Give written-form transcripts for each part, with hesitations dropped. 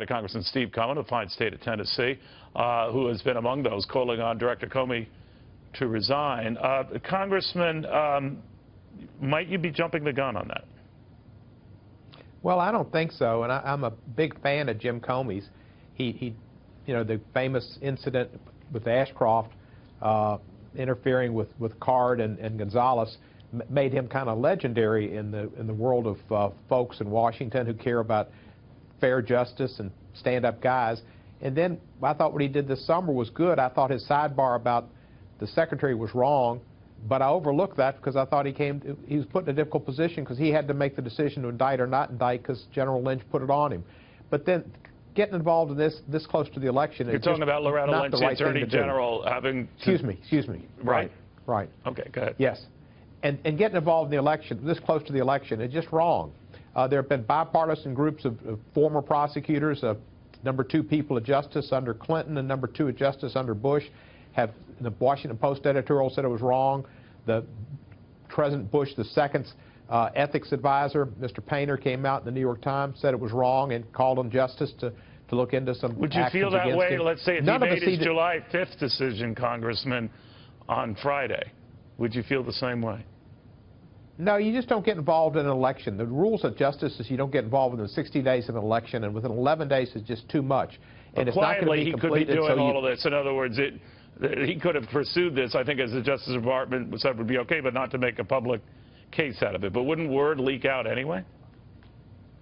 Congressman Steve Cohen of the fine state of Tennessee, who has been among those calling on Director Comey to resign. Congressman, might you be jumping the gun on that? Well, I don't think so, and I'm a big fan of Jim Comey's. You know, the famous incident with Ashcroft interfering with Card and Gonzalez made him kind of legendary in the world of folks in Washington who care about fair justice and stand-up guys. And then I thought what he did this summer was good. I thought his sidebar about the secretary was wrong, but I overlooked that because I thought he was put in a difficult position because he had to make the decision to indict or not indict because General Lynch put it on him. But then getting involved in this close to the election, you're talking about Loretta Lynch, the Attorney General, having to... Excuse me. Right. Okay, go ahead. Yes. And getting involved in the election, this close to the election, is just wrong. There have been bipartisan groups of former prosecutors, number 2 people of justice under Clinton and number 2 of justice under Bush. The Washington Post editorial said it was wrong. The President Bush II's ethics advisor, Mr. Painter, came out in the New York Times, said it was wrong, and called on justice to look into some Would you feel that way? Let's say if he made his July 5th decision, Congressman, on Friday, would you feel the same way? No, you just don't get involved in an election. The rules of justice is you don't get involved within 60 days of an election, and within 11 days is just too much. And it's not going to be completed. He could be doing all of this. In other words, he could have pursued this, I think, as the Justice Department said would be okay, but not to make a public case out of it. But wouldn't word leak out anyway?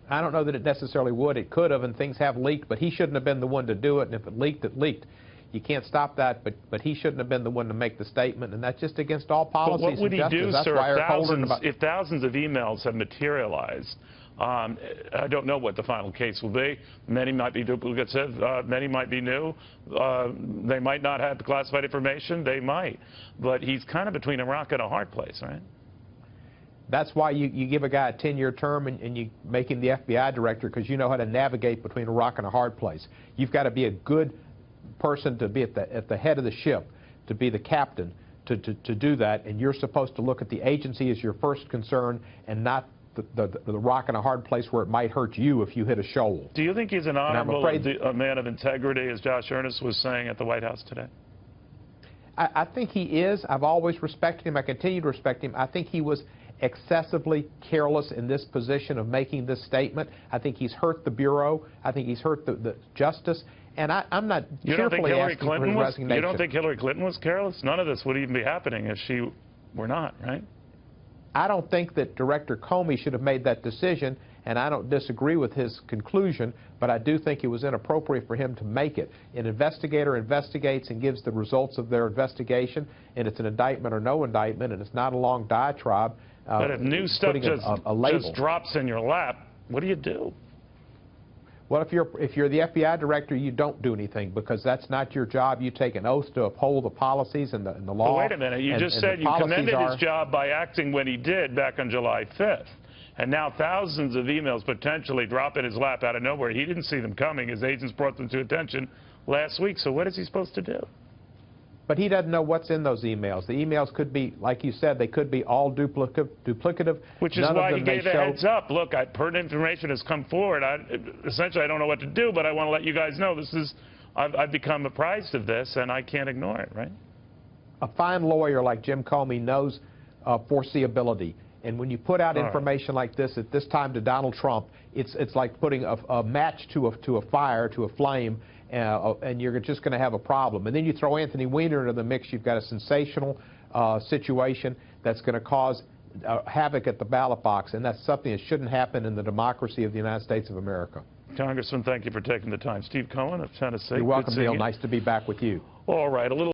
I don't know that it necessarily would. It could have, and things have leaked, but he shouldn't have been the one to do it, and if it leaked, it leaked. You can't stop that, but he shouldn't have been the one to make the statement, and that's just against all policies. But what would he do, that's sir, if thousands of emails have materialized? I don't know what the final case will be. Many might be duplicates, many might be new. They might not have classified information. They might. But he's kind of between a rock and a hard place, right? That's why you give a guy a 10-year term and you make him the FBI director, because you know how to navigate between a rock and a hard place. You've got to be a good person to be at the head of the ship, to be the captain, to do that, and you're supposed to look at the agency as your first concern and not the rock and a hard place where it might hurt you if you hit a shoal. Do you think he's an honorable, a man of integrity, as Josh Earnest was saying at the White House today? I think he is. I've always respected him. I continue to respect him. I think he was excessively careless in this position of making this statement. I think he's hurt the Bureau. I think he's hurt the justice. And I'm not cheerfully asking for his resignation. You don't think Hillary Clinton was careless? None of this would even be happening if she were not, right? I don't think that Director Comey should have made that decision, and I don't disagree with his conclusion, but I do think it was inappropriate for him to make it. An investigator investigates and gives the results of their investigation, and it's an indictment or no indictment, and it's not a long diatribe. But if new stuff just drops in your lap, what do you do? Well, if you're the FBI director, you don't do anything because that's not your job. You take an oath to uphold the policies and the law. Well, wait a minute. You just said you commended his job by acting when he did back on July 5th. And now thousands of emails potentially drop in his lap out of nowhere. He didn't see them coming. His agents brought them to attention last week. So what is he supposed to do? But he doesn't know what's in those emails. The emails could be, like you said, they could be all duplicative. Which is why he gave a heads up. Look, pertinent information has come forward. Essentially, I don't know what to do, but I want to let you guys know I've become apprised of this, and I can't ignore it, right? A fine lawyer like Jim Comey knows foreseeability. And when you put out information like this at this time to Donald Trump, it's like putting a match to a fire, to a flame, and you're just going to have a problem. And then you throw Anthony Weiner into the mix, you've got a sensational situation that's going to cause havoc at the ballot box, and that's something that shouldn't happen in the democracy of the United States of America. Congressman, thank you for taking the time. Steve Cohen of Tennessee. You're welcome, Neil. Nice to be back with you. All right, a little